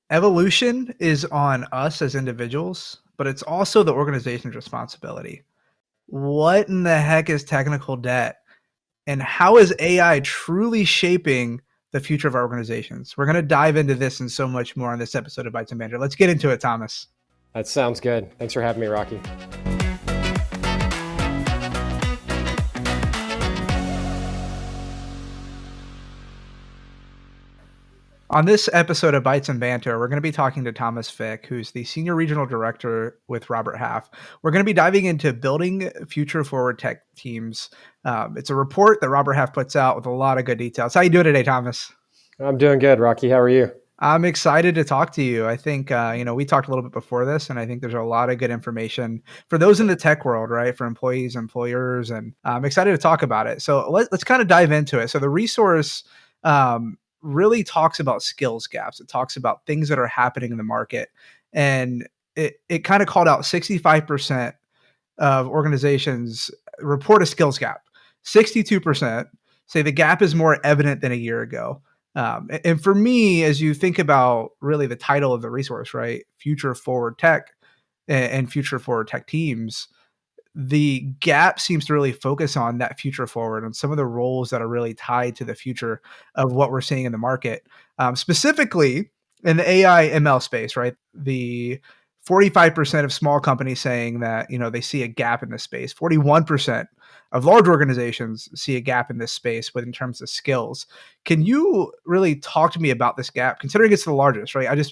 Evolution is on us as individuals, but it's also the organization's responsibility. What in the heck is technical debt? And how is AI truly shaping the future of our organizations? We're going to dive into this and so much more on this episode of Bytes and Banter. Let's get into it, Thomas. That sounds good. Thanks for having me, Rocky. On this episode of Bytes and Banter, we're going to be talking to Thomas Vick, who's the Senior Regional Director with Robert Half. We're going to be diving into building future forward tech teams. It's a report that Robert Half puts out with a lot of good details. How you doing today, Thomas? I'm doing good, Rocky. How are you? I'm excited to talk to you. I think, we talked a little bit before this, and I think there's a lot of good information for those in the tech world, right? For employees, employers, and I'm excited to talk about it. So let's kind of dive into it. So the resource really talks about skills gaps. It talks about things that are happening in the market. And it kind of called out 65% of organizations report a skills gap. 62% say the gap is more evident than a year ago. And for me, as you think about really the title of the resource, right? Future forward tech and future forward tech teams, the gap seems to really focus on that future forward and some of the roles that are really tied to the future of what we're seeing in the market, specifically in the AI ML space, right? The 45% of small companies saying that, they see a gap in this space. 41% of large organizations see a gap in this space in terms of skills. Can you really talk to me about this gap, considering it's the largest, right?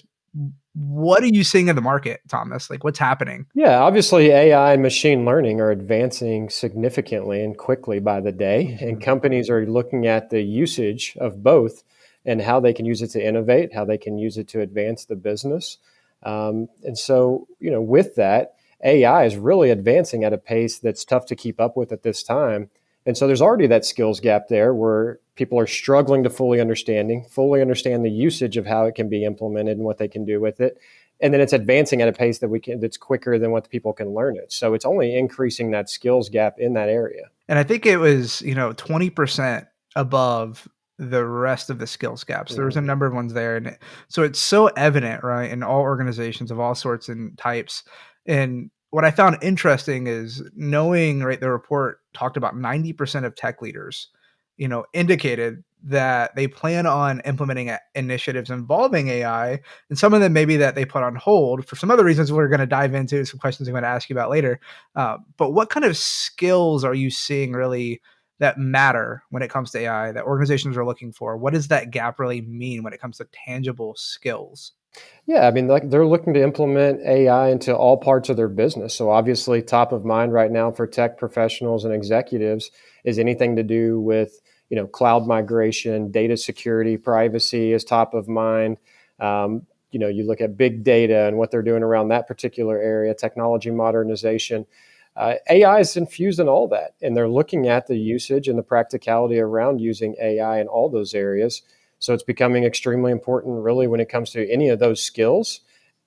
What are you seeing in the market, Thomas? Like, what's happening? Yeah, obviously AI and machine learning are advancing significantly and quickly by the day, and companies are looking at the usage of both and how they can use it to innovate, how they can use it to advance the business. And so, with that, AI is really advancing at a pace that's tough to keep up with at this time. And so there's already that skills gap there where people are struggling to fully understand the usage of how it can be implemented and what they can do with it. And then it's advancing at a pace that's quicker than what the people can learn it. So it's only increasing that skills gap in that area. And I think it was, 20% above the rest of the skills gaps. There was a number of ones there. And so it's so evident, right, in all organizations of all sorts and types. And what I found interesting is knowing, right, the report talked about 90% of tech leaders, indicated that they plan on implementing initiatives involving AI, and some of them maybe that they put on hold for some other reasons we're going to dive into, some questions I'm going to ask you about later. But what kind of skills are you seeing really that matter when it comes to AI that organizations are looking for? What does that gap really mean when it comes to tangible skills? Yeah, I mean, like they're looking to implement AI into all parts of their business. So obviously, top of mind right now for tech professionals and executives is anything to do with cloud migration, data security, privacy is top of mind. You look at big data and what they're doing around that particular area, technology modernization. AI is infused in all that, and they're looking at the usage and the practicality around using AI in all those areas. So it's becoming extremely important, really, when it comes to any of those skills.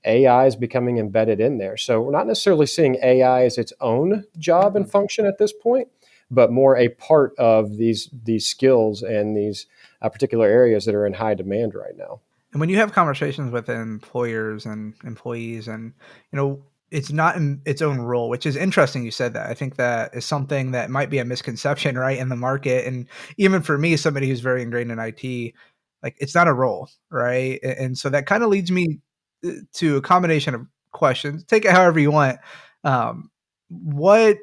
AI is becoming embedded in there. So we're not necessarily seeing AI as its own job and function at this point, but more a part of these skills and these particular areas that are in high demand right now. And when you have conversations with employers and employees, and it's not in its own role, which is interesting. You said that. I think that is something that might be a misconception, right, in the market. And even for me, somebody who's very ingrained in IT, like it's not a role, right? And so that kind of leads me to a combination of questions. Take it however you want. What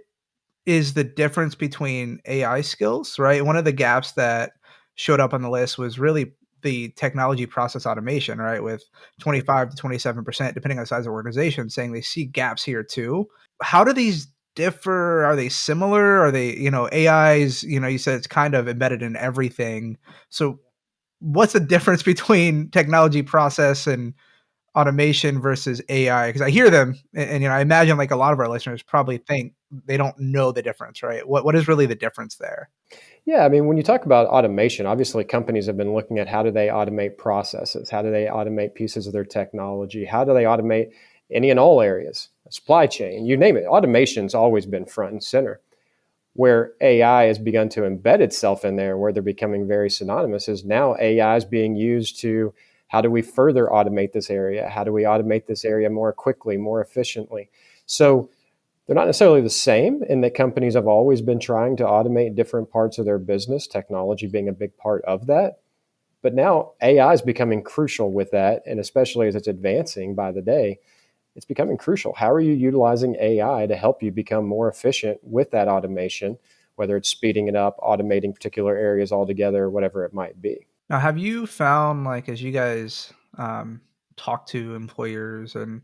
is the difference between AI skills, right? One of the gaps that showed up on the list was really the technology process automation, right? With 25 to 27%, depending on the size of the organization, saying they see gaps here too. How do these differ? Are they similar? Are they, AIs, you said it's kind of embedded in everything. So what's the difference between technology process and automation versus AI? Because I hear them, and I imagine like a lot of our listeners probably think they don't know the difference, right? What is really the difference there? Yeah, I mean, when you talk about automation, obviously companies have been looking at how do they automate processes, how do they automate pieces of their technology, how do they automate any and all areas, supply chain, you name it. Automation's always been front and center. Where AI has begun to embed itself in there, where they're becoming very synonymous, is now AI is being used to How do we further automate this area? How do we automate this area more quickly, more efficiently? So they're not necessarily the same in that companies have always been trying to automate different parts of their business, technology being a big part of that. But now AI is becoming crucial with that. And especially as it's advancing by the day, it's becoming crucial. How are you utilizing AI to help you become more efficient with that automation, whether it's speeding it up, automating particular areas altogether, whatever it might be? Now, have you found, like, as you guys talk to employers and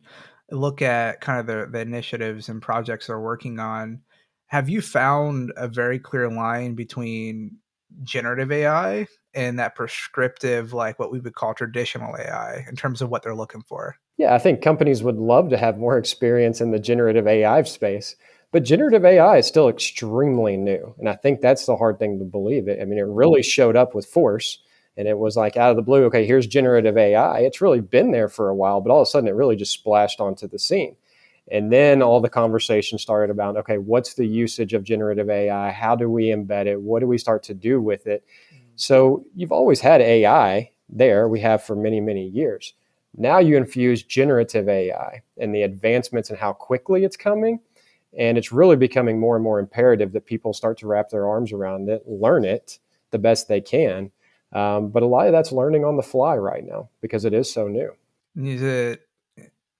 look at kind of the initiatives and projects they're working on, have you found a very clear line between generative AI and that prescriptive, like what we would call traditional AI, in terms of what they're looking for? Yeah, I think companies would love to have more experience in the generative AI space, but generative AI is still extremely new. And I think that's the hard thing to believe. I mean, it really showed up with force and it was like out of the blue, okay, here's generative AI. It's really been there for a while, but all of a sudden it really just splashed onto the scene. And then all the conversation started about, okay, what's the usage of generative AI? How do we embed it? What do we start to do with it? So you've always had AI there. We have for many, many years. Now you infuse generative AI and the advancements and how quickly it's coming. And it's really becoming more and more imperative that people start to wrap their arms around it, learn it the best they can. But a lot of that's learning on the fly right now because it is so new. Is it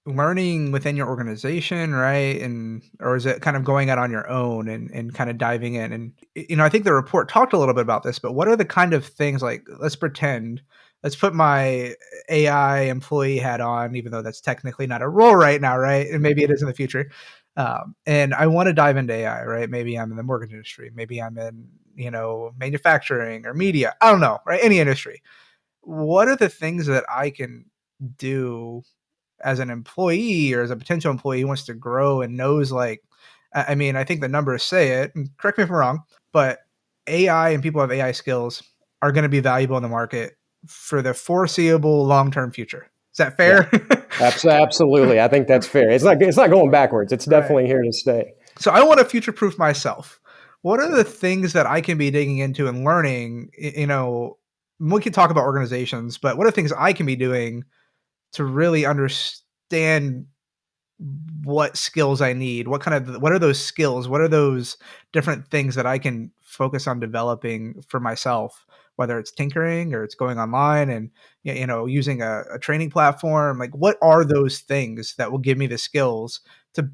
learning within your organization, right? And or is it kind of going out on your own and kind of diving in? And I think the report talked a little bit about this, but what are the kind of things, like, let's put my AI employee hat on, even though that's technically not a role right now, right? And maybe it is in the future. And I want to dive into AI, right? Maybe I'm in the mortgage industry, maybe I'm in, manufacturing or media. I don't know, right? Any industry. What are the things that I can do as an employee or as a potential employee who wants to grow and knows, like, I mean, I think the numbers say it, and correct me if I'm wrong, but AI and people who have AI skills are going to be valuable in the market for the foreseeable long-term future. Is that Yeah, fair? absolutely. I think that's fair. It's not going backwards. It's Right. definitely here to stay. So I want to future-proof myself. What are the Yeah. things that I can be digging into and learning? We can talk about organizations, but what are things I can be doing to really understand what skills I need? What are those skills? What are those different things that I can focus on developing for myself, whether it's tinkering or it's going online and using a training platform? Like, what are those things that will give me the skills to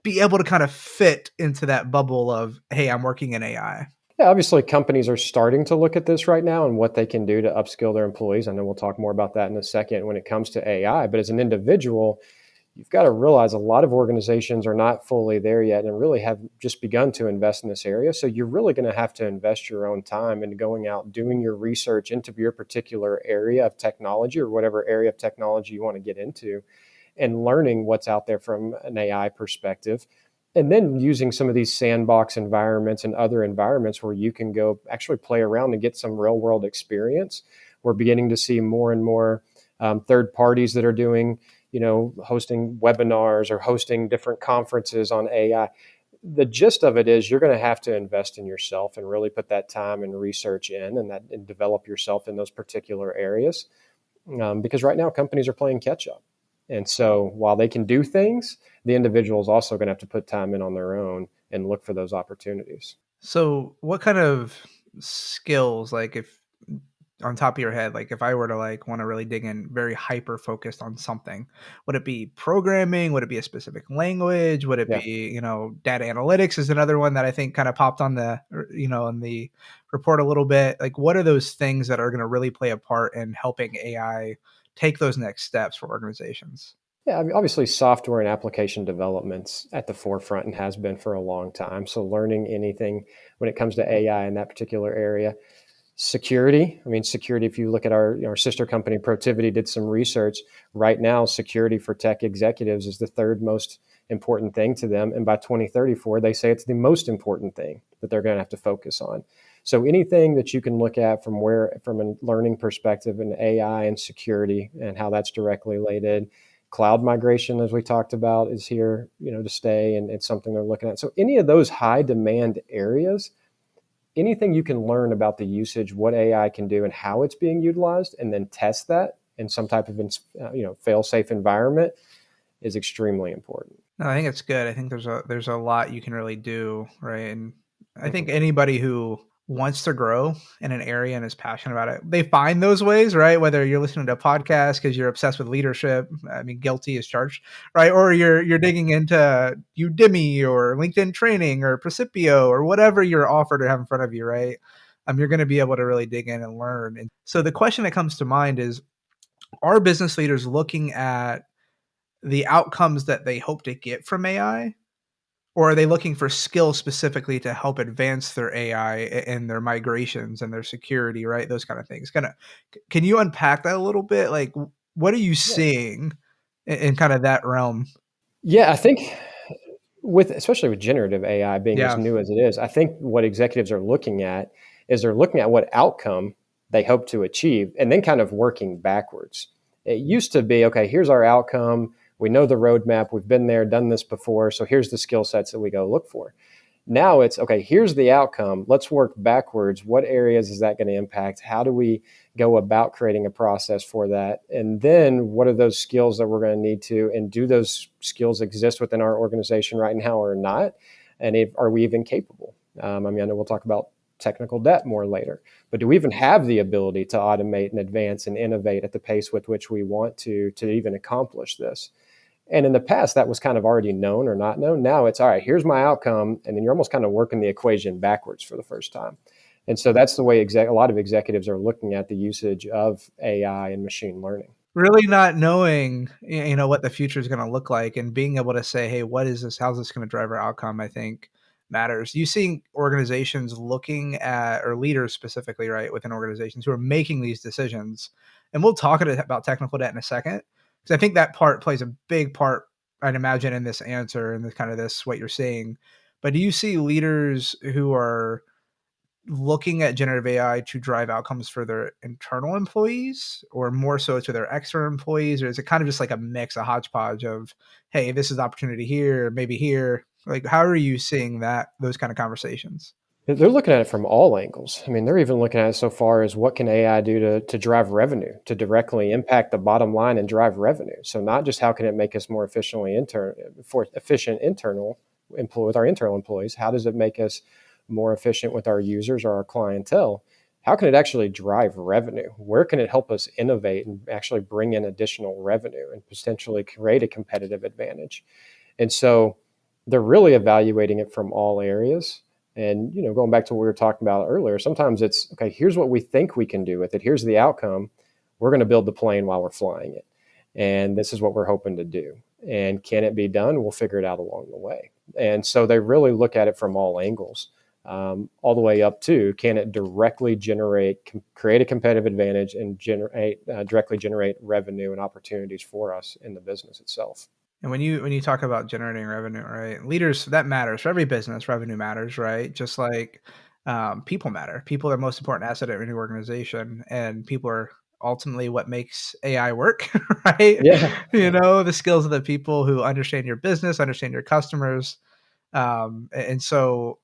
be able to kind of fit into that bubble of, hey, I'm working in AI? Yeah, obviously companies are starting to look at this right now and what they can do to upskill their employees. I know we'll talk more about that in a second when it comes to AI, but as an individual, you've got to realize a lot of organizations are not fully there yet and really have just begun to invest in this area. So you're really going to have to invest your own time into going out, doing your research into your particular area of technology or whatever area of technology you want to get into and learning what's out there from an AI perspective. And then using some of these sandbox environments and other environments where you can go actually play around and get some real world experience. We're beginning to see more and more third parties that are doing, hosting webinars or hosting different conferences on AI. The gist of it is you're going to have to invest in yourself and really put that time and research in and develop yourself in those particular areas. Because right now companies are playing catch up. And so while they can do things, the individual is also going to have to put time in on their own and look for those opportunities. So what kind of skills, like, if on top of your head, like if I were to like want to really dig in very hyper focused on something, would it be programming? Would it be a specific language? Would it Yeah. be, data analytics is another one that I think kind of popped on in the report a little bit. Like, what are those things that are going to really play a part in helping AI take those next steps for organizations? Yeah, I mean, obviously, software and application development's at the forefront and has been for a long time. So, learning anything when it comes to AI in that particular area. Security. I mean, security, if you look at our sister company, Protiviti, did some research. Right now, security for tech executives is the third most important thing to them. And by 2034, they say it's the most important thing that they're going to have to focus on. So anything that you can look at from a learning perspective in AI and security and how that's directly related. Cloud migration, as we talked about, is here, to stay, and it's something they're looking at. So any of those high demand areas, anything you can learn about the usage, what AI can do and how it's being utilized, and then test that in some type of fail-safe environment is extremely important. No, I think it's good. I think there's a lot you can really do, right? And I think Mhm. anybody who wants to grow in an area and is passionate about it, they find those ways, right? Whether you're listening to a podcast because you're obsessed with leadership, I mean, guilty as charged, right? Or you're digging into Udemy or LinkedIn training or Precipio or whatever you're offered or have in front of you, right? You're going to be able to really dig in and learn. And so the question that comes to mind is, are business leaders looking at the outcomes that they hope to get from AI? Or are they looking for skills specifically to help advance their AI and their migrations and their security, right? Those kind of things. Kinda can you unpack that a little bit? Like, what are you Yeah. seeing in kind of that realm? Yeah, I think especially with generative AI being as Yeah. new as it is, I think what executives are looking at is they're looking at what outcome they hope to achieve and then kind of working backwards. It used to be, okay, here's our outcome. We know the roadmap. We've been there, done this before. So here's the skill sets that we go look for. Now it's, okay, here's the outcome. Let's work backwards. What areas is that going to impact? How do we go about creating a process for that? And then what are those skills that we're going to need to, and do those skills exist within our organization right now or not? And are we even capable? I mean, I know we'll talk about technical debt more later, but do we even have the ability to automate and advance and innovate at the pace with which we want to even accomplish this? And in the past, that was kind of already known or not known. Now it's, all right, here's my outcome. And then you're almost kind of working the equation backwards for the first time. And so that's the way a lot of executives are looking at the usage of AI and machine learning. Really not knowing, what the future is gonna look like and being able to say, "Hey, what is this? How's this gonna drive our outcome?" I think matters. You seeing organizations looking at, or leaders specifically, right, within organizations who are making these decisions, and we'll talk about technical debt in a second, because I think that part plays a big part, I'd imagine, in this answer and this what you're saying. But do you see leaders who are looking at generative AI to drive outcomes for their internal employees, or more so to their external employees? Or is it kind of just like a mix, a hodgepodge of, hey, this is opportunity here, maybe here? Like, how are you seeing those kind of conversations? They're looking at it from all angles. I mean, they're even looking at it so far as what can AI do to drive revenue, to directly impact the bottom line and drive revenue. So not just how can it make us more efficient internal with our internal employees. How does it make us more efficient with our users or our clientele? How can it actually drive revenue? Where can it help us innovate and actually bring in additional revenue and potentially create a competitive advantage? And so they're really evaluating it from all areas. And, going back to what we were talking about earlier, sometimes it's, okay, here's what we think we can do with it. Here's the outcome. We're going to build the plane while we're flying it. And this is what we're hoping to do. And can it be done? We'll figure it out along the way. And so they really look at it from all angles, all the way up to, can it directly create a competitive advantage and directly generate revenue and opportunities for us in the business itself. And when you talk about generating revenue, right? Leaders, that matters for every business. Revenue matters, right? Just like people matter. People are the most important asset of any organization, and people are ultimately what makes AI work, right? Yeah. The skills of the people who understand your business, understand your customers, and so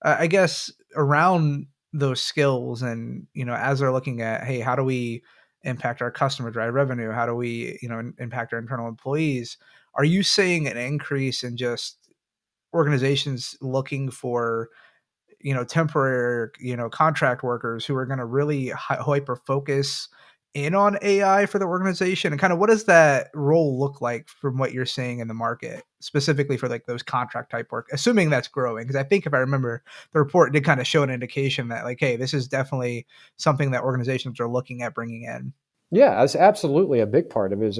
I guess around those skills, and as they're looking at, hey, how do we impact our customer, drive revenue? How do we impact our internal employees? Are you seeing an increase in just organizations looking for temporary, contract workers who are going to really hyper focus in on AI for the organization? And kind of what does that role look like from what you're seeing in the market, specifically for like those contract type work, assuming that's growing? Because I think if I remember, the report did kind of show an indication that like, hey, this is definitely something that organizations are looking at bringing in. Yeah, that's absolutely a big part of it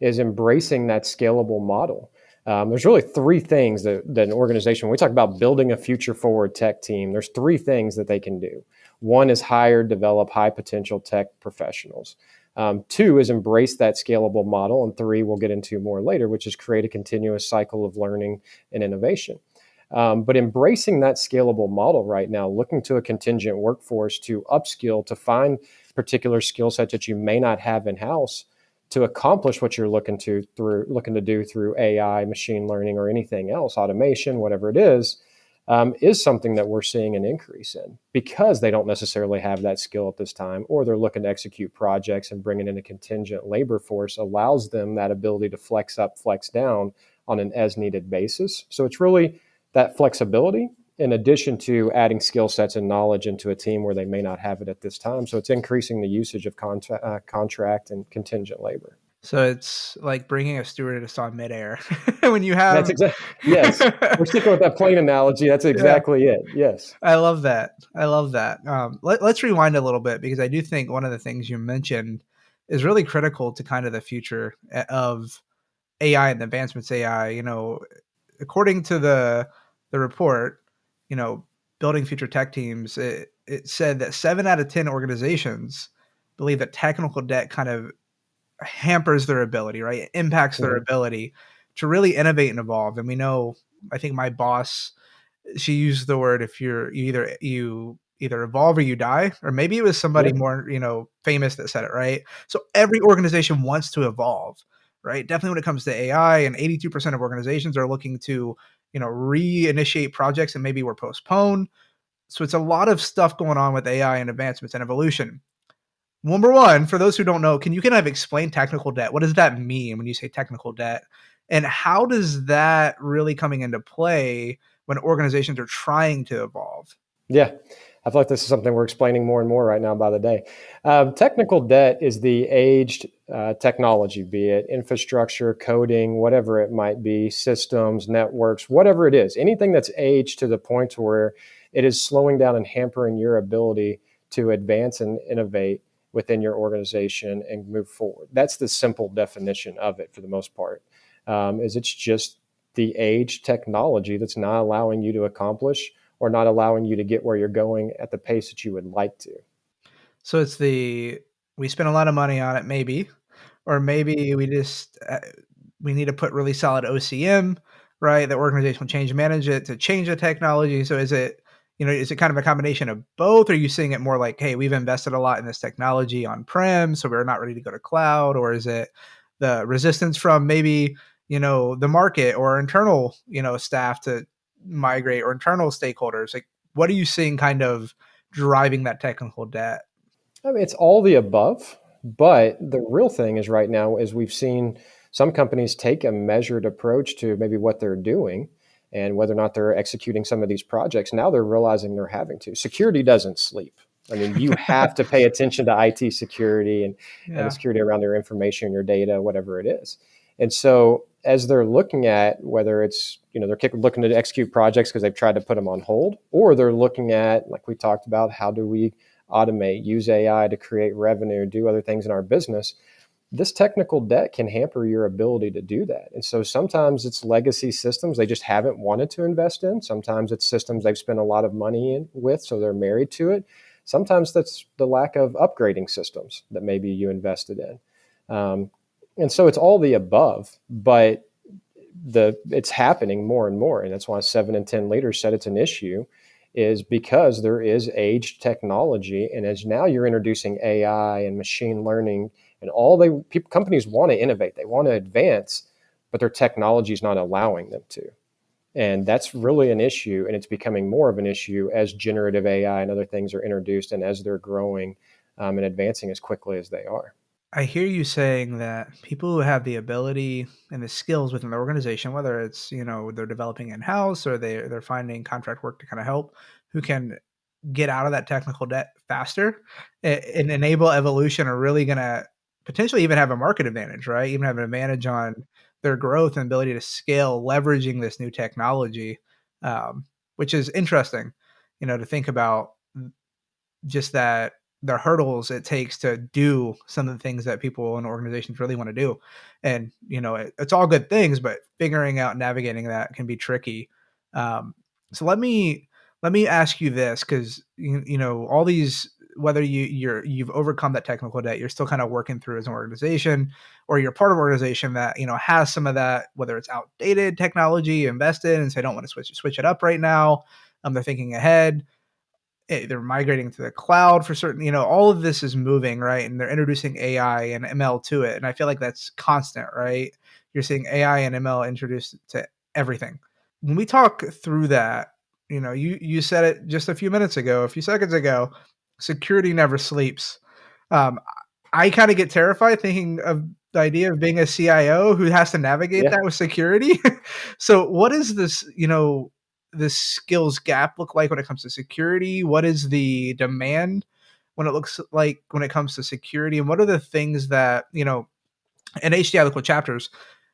is embracing that scalable model. There's really three things that an organization, when we talk about building a future forward tech team, there's three things that they can do. One is hire, develop high potential tech professionals. Two is embrace that scalable model. And three, we'll get into more later, which is create a continuous cycle of learning and innovation. But embracing that scalable model right now, looking to a contingent workforce to upskill, to find particular skill sets that you may not have in-house to accomplish what you're looking to do through AI, machine learning, or anything else, automation, whatever it is. is something that we're seeing an increase in because they don't necessarily have that skill at this time, or they're looking to execute projects, and bringing in a contingent labor force allows them that ability to flex up, flex down on an as needed basis. So it's really that flexibility in addition to adding skill sets and knowledge into a team where they may not have it at this time. So it's increasing the usage of contract and contingent labor. So it's like bringing a stewardess on midair when you That's have exactly, yes. We're sticking with that plane analogy. That's yeah. exactly it. Yes. I love that. I love that. Let's rewind a little bit because I do think one of the things you mentioned is really critical to kind of the future of AI and the advancements AI. According to the report, building future tech teams, it said that 7 out of 10 organizations believe that technical debt kind of hampers their ability, right? It impacts their Mhm. ability to really innovate and evolve. And we know, I think my boss, she used the word, if you either evolve or you die, or maybe it was somebody Yeah. more famous that said it, right? So every organization wants to evolve, right? Definitely when it comes to AI, and 82% of organizations are looking to reinitiate projects and maybe were postponed. So it's a lot of stuff going on with AI and advancements and evolution. Number one, for those who don't know, can you kind of explain technical debt? What does that mean when you say technical debt? And how does that really coming into play when organizations are trying to evolve? Yeah. I feel like this is something we're explaining more and more right now by the day. Technical debt is the aged technology, be it infrastructure, coding, whatever it might be, systems, networks, whatever it is, anything that's aged to the point where it is slowing down and hampering your ability to advance and innovate within your organization and move forward. That's the simple definition of it for the most part. Is it's just the aged technology that's not allowing you to accomplish or not allowing you to get where you're going at the pace that you would like to. So it's we spend a lot of money on it, maybe, or maybe we need to put really solid OCM, right? The organizational change manage it to change the technology. So is it kind of a combination of both? Are you seeing it more like, hey, we've invested a lot in this technology on prem, so we're not ready to go to cloud, or is it the resistance from maybe the market or internal staff to migrate, or internal stakeholders? Like, what are you seeing kind of driving that technical debt? I mean, it's all the above, but the real thing is right now is we've seen some companies take a measured approach to maybe what they're doing and whether or not they're executing some of these projects. Now they're realizing they're having to. Security doesn't sleep. I mean, you have to pay attention to IT security and the Yeah. security around their information, your data, whatever it is. And so as they're looking at whether it's, they're looking to execute projects because they've tried to put them on hold, or they're looking at, like we talked about, how do we automate, use AI to create revenue, do other things in our business, this technical debt can hamper your ability to do that. And so sometimes it's legacy systems they just haven't wanted to invest in. Sometimes it's systems they've spent a lot of money with, so they're married to it. Sometimes that's the lack of upgrading systems that maybe you invested in. And so it's all the above, but it's happening more and more. And that's why 7 in 10 leaders said it's an issue, is because there is aged technology. And as now you're introducing AI and machine learning and companies want to innovate, they want to advance, but their technology is not allowing them to. And that's really an issue. And it's becoming more of an issue as generative AI and other things are introduced and as they're growing and advancing as quickly as they are. I hear you saying that people who have the ability and the skills within the organization, whether it's they're developing in house or they're finding contract work to kind of help, who can get out of that technical debt faster and enable evolution, are really going to potentially even have a market advantage, right? Even have an advantage on their growth and ability to scale, leveraging this new technology, which is interesting, to think about just that the hurdles it takes to do some of the things that people and organizations really want to do. And, it's all good things, but figuring out navigating that can be tricky. So let me ask you this, because all these, whether you've overcome that technical debt, you're still kind of working through as an organization, or you're part of an organization that has some of that, whether it's outdated technology invested and say don't want to switch it up right now. They're thinking ahead. They're migrating to the cloud for certain, all of this is moving, right? And they're introducing AI and ML to it. And I feel like that's constant, right? You're seeing AI and ML introduced to everything. When we talk through that, You said it just a few minutes ago, a few seconds ago. Security never sleeps. Um, I kind of get terrified thinking of the idea of being a CIO who has to navigate Yeah. that with security. So, what is this skills gap look like when it comes to security? What is the demand when it looks like when it comes to security? And what are the things that in HDI Liquid Chapters,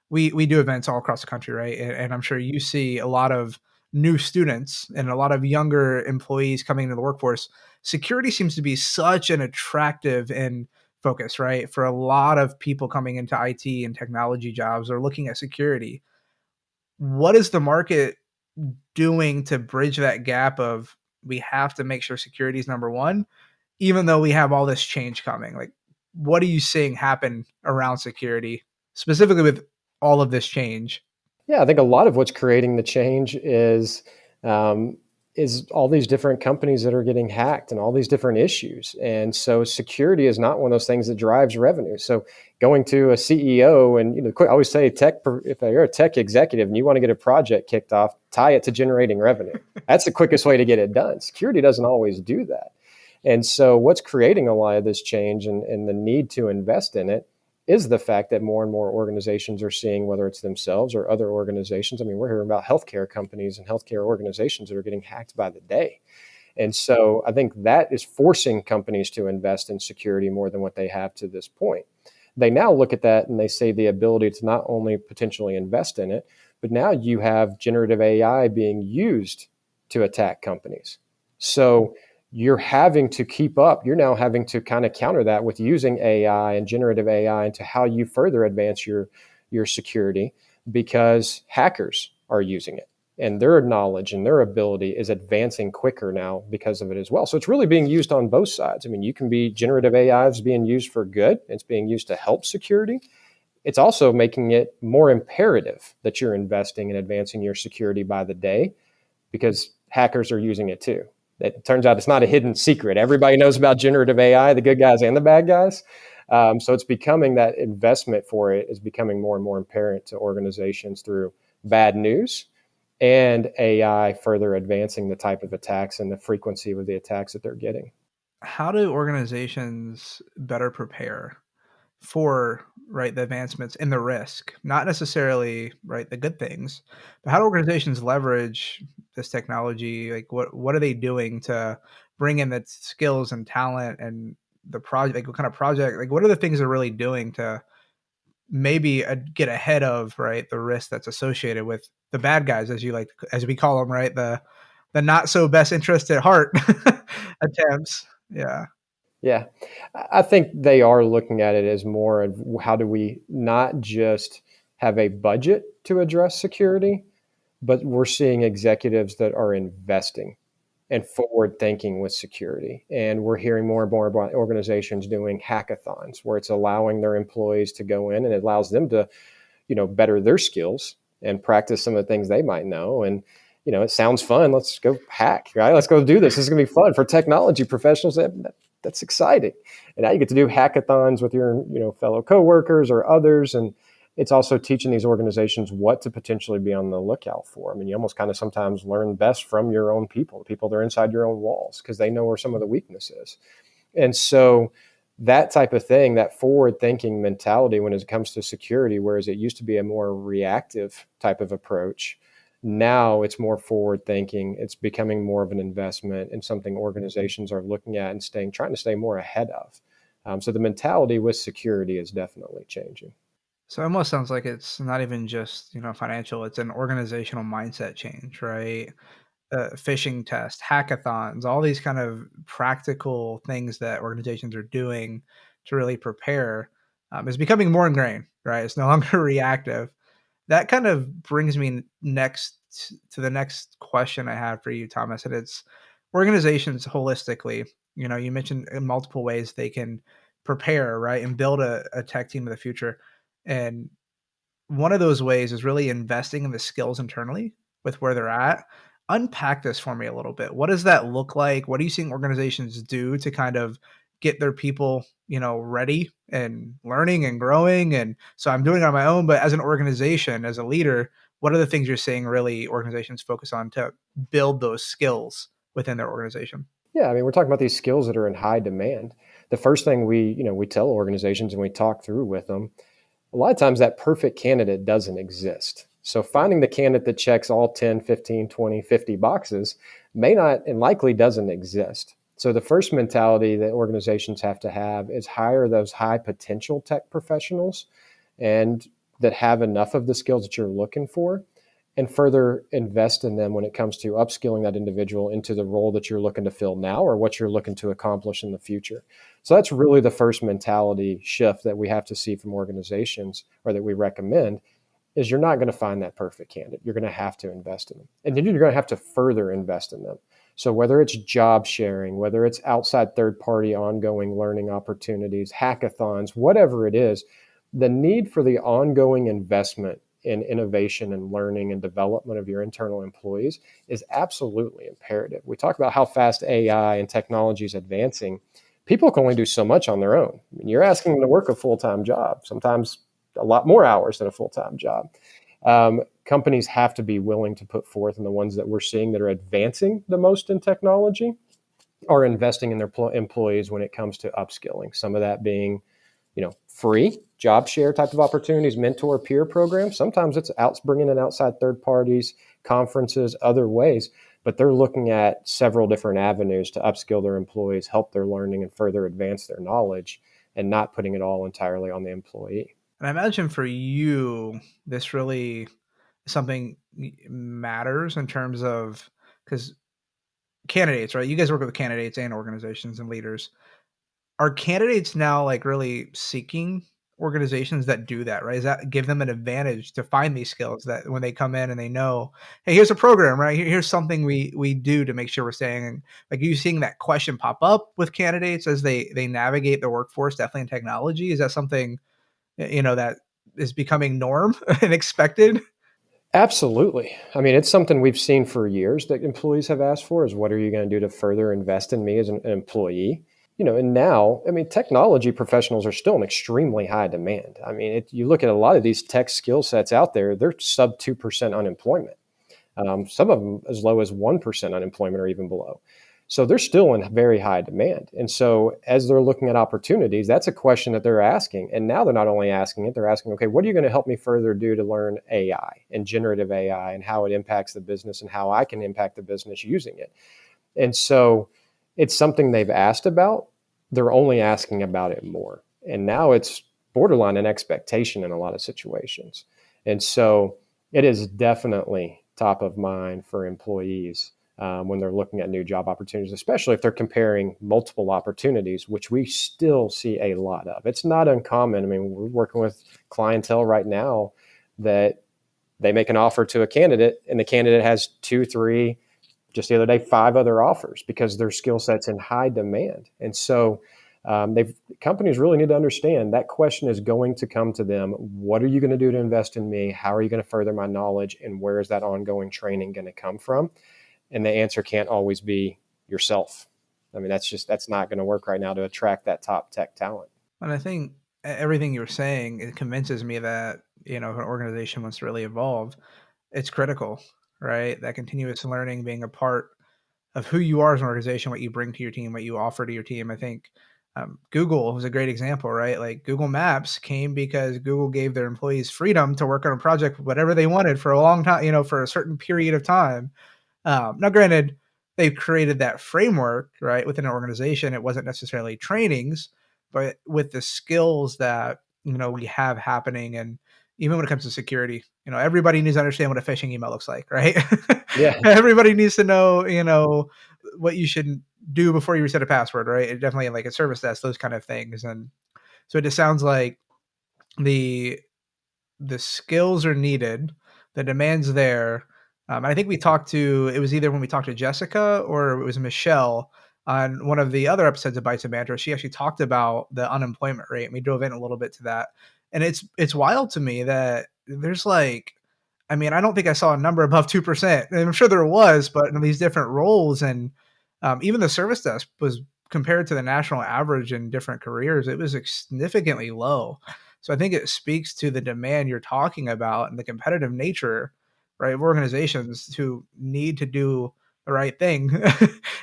we do events all across the country, right? And I'm sure you see a lot of new students and a lot of younger employees coming into the workforce. Security seems to be such an attractive and focus, right? For a lot of people coming into IT and technology jobs are looking at security. What is the market doing to bridge that gap of we have to make sure security is number one, even though we have all this change coming? Like, what are you seeing happen around security, specifically with all of this change? Yeah, I think a lot of what's creating the change um, is all these different companies that are getting hacked and all these different issues. And so security is not one of those things that drives revenue. So going to a CEO and I always say if you're a tech executive and you want to get a project kicked off, tie it to generating revenue. That's the quickest way to get it done. Security doesn't always do that. And so what's creating a lot of this change and the need to invest in it is the fact that more and more organizations are seeing, whether it's themselves or other organizations. I mean, we're hearing about healthcare companies and healthcare organizations that are getting hacked by the day. And so I think that is forcing companies to invest in security more than what they have to this point. They now look at that and they say the ability to not only potentially invest in it, but now you have generative AI being used to attack companies. So you're having to keep up. You're now having to kind of counter that with using AI and generative AI into how you further advance your security, because hackers are using it and their knowledge and their ability is advancing quicker now because of it as well. So it's really being used on both sides. I mean, you can be generative AI is being used for good. It's being used to help security. It's also making it more imperative that you're investing and advancing your security by the day, because hackers are using it too. It turns out it's not a hidden secret. Everybody knows about generative AI, the good guys and the bad guys. So it's becoming that investment for it is becoming more and more apparent to organizations through bad news and AI further advancing the type of attacks and the frequency of the attacks that they're getting. How do organizations better prepare for, right, the advancements and the risk, not necessarily, right, the good things, but how do organizations leverage this technology? Like, what are they doing to bring in the skills and talent and the project? Like, what kind of project? Like, what are the things they're really doing to maybe get ahead of, right, the risk that's associated with the bad guys, as you like, as we call them, right, the not so best interest at heart attempts. Yeah. Yeah, I think they are looking at it as more of how do we not just have a budget to address security, but we're seeing executives that are investing and forward thinking with security. And we're hearing more and more about organizations doing hackathons where it's allowing their employees to go in and it allows them to, better their skills and practice some of the things they might know. And, it sounds fun. Let's go hack, right? Let's go do this. This is going to be fun for technology professionals. That's exciting. And now you get to do hackathons with your, fellow coworkers or others. And it's also teaching these organizations what to potentially be on the lookout for. I mean, you almost kind of sometimes learn best from your own people, the people that are inside your own walls, because they know where some of the weakness is. And so that type of thing, that forward thinking mentality when it comes to security, whereas it used to be a more reactive type of approach, now it's more forward thinking. It's becoming more of an investment and something organizations are looking at and trying to stay more ahead of. So the mentality with security is definitely changing. So it almost sounds like it's not even just, financial, it's an organizational mindset change, right? Phishing test, hackathons, all these kind of practical things that organizations are doing to really prepare is becoming more ingrained, right? It's no longer reactive. That kind of brings me next to the next question I have for you, Thomas, and it's organizations holistically. You mentioned in multiple ways they can prepare, right, and build a tech team of the future. And one of those ways is really investing in the skills internally with where they're at. Unpack this for me a little bit. What does that look like? What are you seeing organizations do to kind of get their people, ready and learning and growing. And so I'm doing it on my own, but as an organization, as a leader, what are the things you're seeing really organizations focus on to build those skills within their organization? Yeah, I mean, we're talking about these skills that are in high demand. The first thing we tell organizations and we talk through with them, a lot of times that perfect candidate doesn't exist. So finding the candidate that checks all 10, 15, 20, 50 boxes may not and likely doesn't exist. So the first mentality that organizations have to have is hire those high potential tech professionals and that have enough of the skills that you're looking for, and further invest in them when it comes to upskilling that individual into the role that you're looking to fill now or what you're looking to accomplish in the future. So that's really the first mentality shift that we have to see from organizations, or that we recommend, is you're not going to find that perfect candidate. You're going to have to invest in them. And then you're going to have to further invest in them. So whether it's job sharing, whether it's outside third-party ongoing learning opportunities, hackathons, whatever it is, the need for the ongoing investment in innovation and learning and development of your internal employees is absolutely imperative. We talk about how fast AI and technology is advancing. People can only do so much on their own. I mean, you're asking them to work a full-time job, sometimes a lot more hours than a full-time job. Companies have to be willing to put forth, and the ones that we're seeing that are advancing the most in technology are investing in their employees when it comes to upskilling. Some of that being, free job share type of opportunities, mentor peer programs. Sometimes it's bringing in outside third parties, conferences, other ways, but they're looking at several different avenues to upskill their employees, help their learning, and further advance their knowledge, and not putting it all entirely on the employee. And I imagine for you, this really something matters in terms of, because candidates, right? You guys work with candidates and organizations and leaders. Are candidates now like really seeking organizations that do that, right? Does that give them an advantage to find these skills that when they come in and they know, hey, here's a program, right? Here's something we do to make sure we're staying. Like, are you seeing that question pop up with candidates as they navigate the workforce, definitely in technology? Is that something that is becoming norm and expected? Absolutely. I mean, it's something we've seen for years that employees have asked for, is what are you going to do to further invest in me as an employee? And now, I mean, technology professionals are still in extremely high demand. I mean, you look at a lot of these tech skill sets out there, they're sub 2% unemployment. Some of them as low as 1% unemployment or even below. So they're still in very high demand. And so as they're looking at opportunities, that's a question that they're asking. And now they're not only asking it, they're asking, okay, what are you going to help me further do to learn AI and generative AI and how it impacts the business and how I can impact the business using it? And so it's something they've asked about. They're only asking about it more. And now it's borderline an expectation in a lot of situations. And so it is definitely top of mind for employees when they're looking at new job opportunities, especially if they're comparing multiple opportunities, which we still see a lot of. It's not uncommon. I mean, we're working with clientele right now that they make an offer to a candidate and the candidate has 2, 3, just the other day, 5 other offers because their skill set's in high demand. And so companies really need to understand that question is going to come to them. What are you going to do to invest in me? How are you going to further my knowledge? And where is that ongoing training going to come from? And the answer can't always be yourself. I mean, that's not going to work right now to attract that top tech talent. And I think everything you're saying, it convinces me that, if an organization wants to really evolve, it's critical, right? That continuous learning being a part of who you are as an organization, what you bring to your team, what you offer to your team. I think Google was a great example, right? Like, Google Maps came because Google gave their employees freedom to work on a project, whatever they wanted, for a long time, for a certain period of time. Now, granted, they created that framework, right, within an organization. It wasn't necessarily trainings, but with the skills that we have happening, and even when it comes to security, everybody needs to understand what a phishing email looks like, right? Yeah. Everybody needs to know, what you should do before you reset a password, right? It definitely, like a service desk, those kind of things. And so it just sounds like the the skills are needed, the demand's there. And I think it was either when we talked to Jessica or it was Michelle on one of the other episodes of Bites and Banter. She actually talked about the unemployment rate, and we drove in a little bit to that. And it's wild to me that there's like, I mean, I don't think I saw a number above 2%. And I'm sure there was, but in these different roles, and even the service desk was compared to the national average in different careers, it was significantly low. So I think it speaks to the demand you're talking about and the competitive nature, right, of organizations who need to do the right thing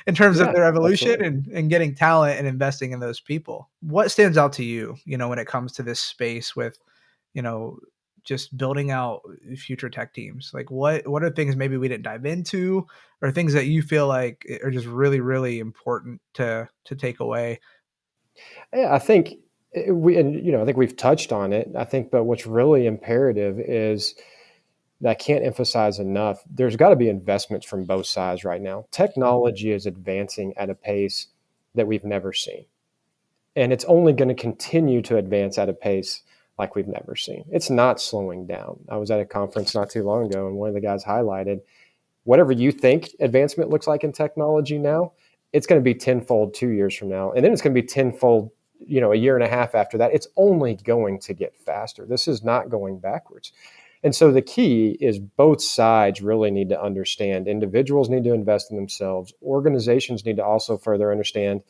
in terms of Yeah, their evolution absolutely. and getting talent and investing in those people. What stands out to you, when it comes to this space with, you know, just building out future tech teams? Like what are things maybe we didn't dive into, or things that you feel like are just really, really important to take away? Yeah, I think I think we've touched on it. I think, but what's really imperative is that I can't emphasize enough. There's got to be investments from both sides right now. Technology is advancing at a pace that we've never seen, and it's only going to continue to advance at a pace like we've never seen. It's not slowing down. I was at a conference not too long ago, and one of the guys highlighted whatever you think advancement looks like in technology now, it's going to be tenfold 2 years from now. And then it's going to be tenfold, a year and a half after that. It's only going to get faster. This is not going backwards. And so the key is both sides really need to understand. Individuals need to invest in themselves. Organizations need to also further understand.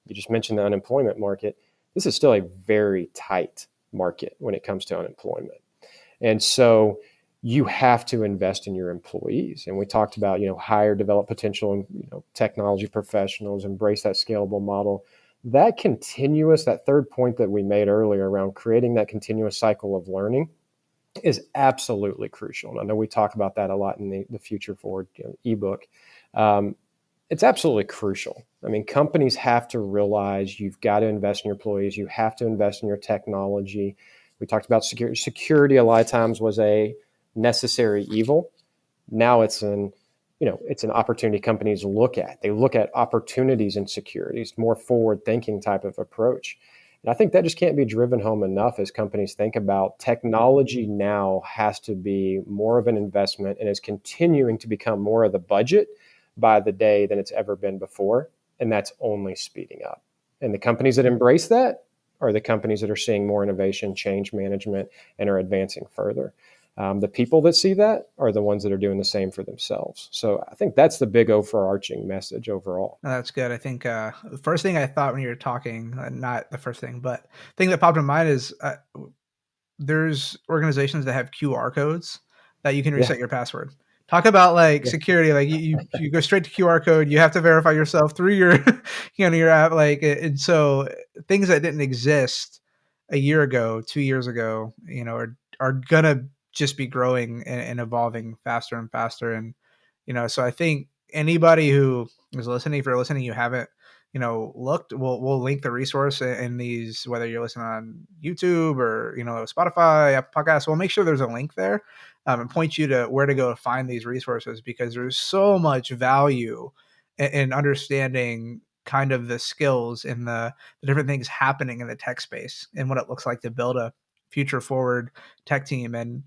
You just mentioned the unemployment market. This is still a very tight market when it comes to unemployment. And so you have to invest in your employees. And we talked about, hire, develop potential, and, technology professionals, embrace that scalable model. That third point that we made earlier around creating that continuous cycle of learning is absolutely crucial. And I know we talk about that a lot in the Future Forward ebook. It's absolutely crucial. I mean, companies have to realize you've got to invest in your employees. You have to invest in your technology. We talked about security. Security a lot of times was a necessary evil. Now it's an opportunity companies look at. They look at opportunities in security. It's more forward-thinking type of approach. And I think that just can't be driven home enough as companies think about technology now has to be more of an investment and is continuing to become more of the budget by the day than it's ever been before. And that's only speeding up. And the companies that embrace that are the companies that are seeing more innovation, change management, and are advancing further. The people that see that are the ones that are doing the same for themselves. So I think that's the big overarching message overall. No, that's good. I think the first thing I thought when you were talking, not the first thing, but thing that popped in mind is there's organizations that have QR codes that you can Yeah, reset your password. Talk about like yeah, security, like you go straight to QR code. You have to verify yourself through your your app, like, and so things that didn't exist a year ago, 2 years ago, are gonna just be growing and evolving faster and faster. And so I think anybody who is listening, if you're listening, you haven't looked, we'll link the resource in these, whether you're listening on YouTube or Spotify, Apple Podcasts. We'll make sure there's a link there, and point you to where to go to find these resources, because there's so much value in understanding kind of the skills and the different things happening in the tech space and what it looks like to build a future forward tech team. And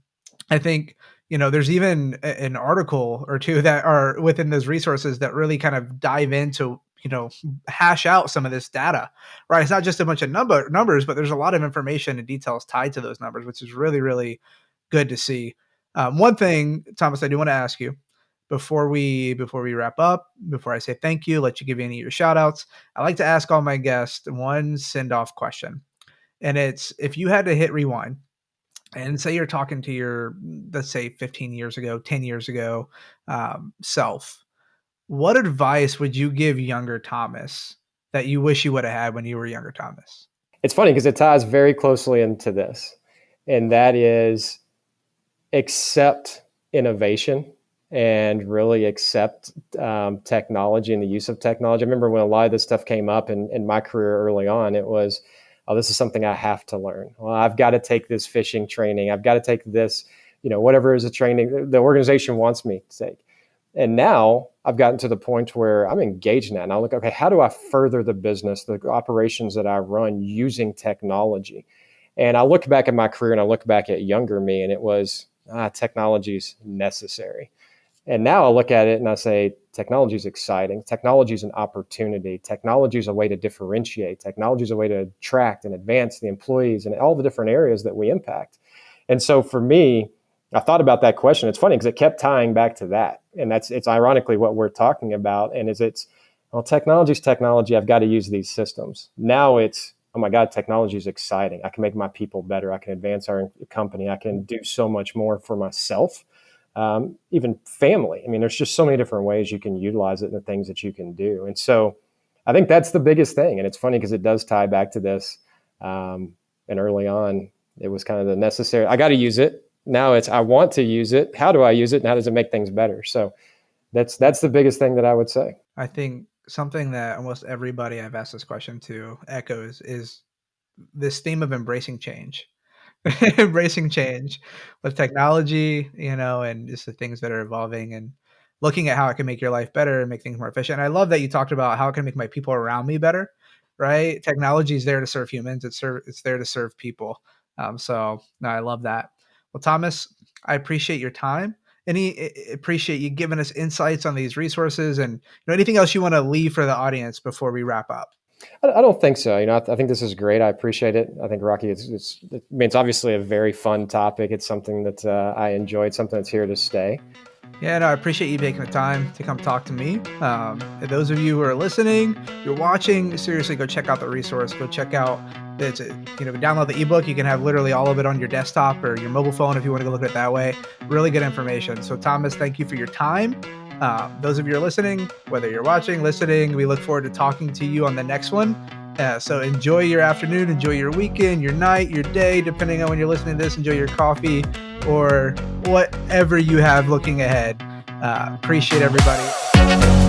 I think there's even an article or two that are within those resources that really kind of dive into hash out some of this data, right? It's not just a bunch of numbers, but there's a lot of information and details tied to those numbers, which is really, really good to see. One thing, Thomas, I do want to ask you before we wrap up, before I say thank you, let you give any of your shout outs. I like to ask all my guests one send off question. And it's, if you had to hit rewind and say you're talking to your, let's say 15 years ago, 10 years ago, self, what advice would you give younger Thomas that you wish you would have had when you were younger Thomas? it's funny because it ties very closely into this, and that is accept innovation and really accept technology and the use of technology. I remember when a lot of this stuff came up in my career early on, it was, oh, this is something I have to learn. Well, I've got to take this phishing training. I've got to take this, whatever is a training the organization wants me to take. And now I've gotten to the point where I'm engaged in that. And I look, okay, how do I further the business, the operations that I run using technology? And I look back at my career and I look back at younger me, and it was, technology is necessary. And now I look at it and I say, technology is exciting. Technology is an opportunity. Technology is a way to differentiate. Technology is a way to attract and advance the employees and all the different areas that we impact. And so for me, I thought about that question. It's funny because it kept tying back to that. And it's ironically what we're talking about. And it's, Well, technology's technology. I've got to use these systems. Now it's, oh my God, technology is exciting. I can make my people better. I can advance our company. I can do so much more for myself, even family. I mean, there's just so many different ways you can utilize it and the things that you can do. And so I think that's the biggest thing. And it's funny because it does tie back to this. And early on, it was kind of the necessary, I got to use it. Now it's, I want to use it. How do I use it? And how does it make things better? So that's the biggest thing that I would say. I think something that almost everybody I've asked this question to echoes is this theme of embracing change. Embracing change with technology, and just the things that are evolving and looking at how it can make your life better and make things more efficient. And I love that you talked about how it can make my people around me better, right? Technology is there to serve humans. It's there to serve people. So no, I love that. Well, Thomas, I appreciate your time. Appreciate you giving us insights on these resources and anything else you want to leave for the audience before we wrap up. I don't think so. I think this is great. I appreciate it. I think, Rocky, it's obviously a very fun topic. It's something that I enjoy. It's something that's here to stay. Yeah, no, I appreciate you taking the time to come talk to me. Those of you who are listening, you're watching, seriously, go check out the resource. Go check out, download the ebook. You can have literally all of it on your desktop or your mobile phone if you want to go look at it that way. Really good information. So, Thomas, thank you for your time. Those of you who are listening, whether you're watching, listening, we look forward to talking to you on the next one. So enjoy your afternoon, enjoy your weekend, your night, your day, depending on when you're listening to this. Enjoy your coffee or whatever you have looking ahead. Appreciate everybody.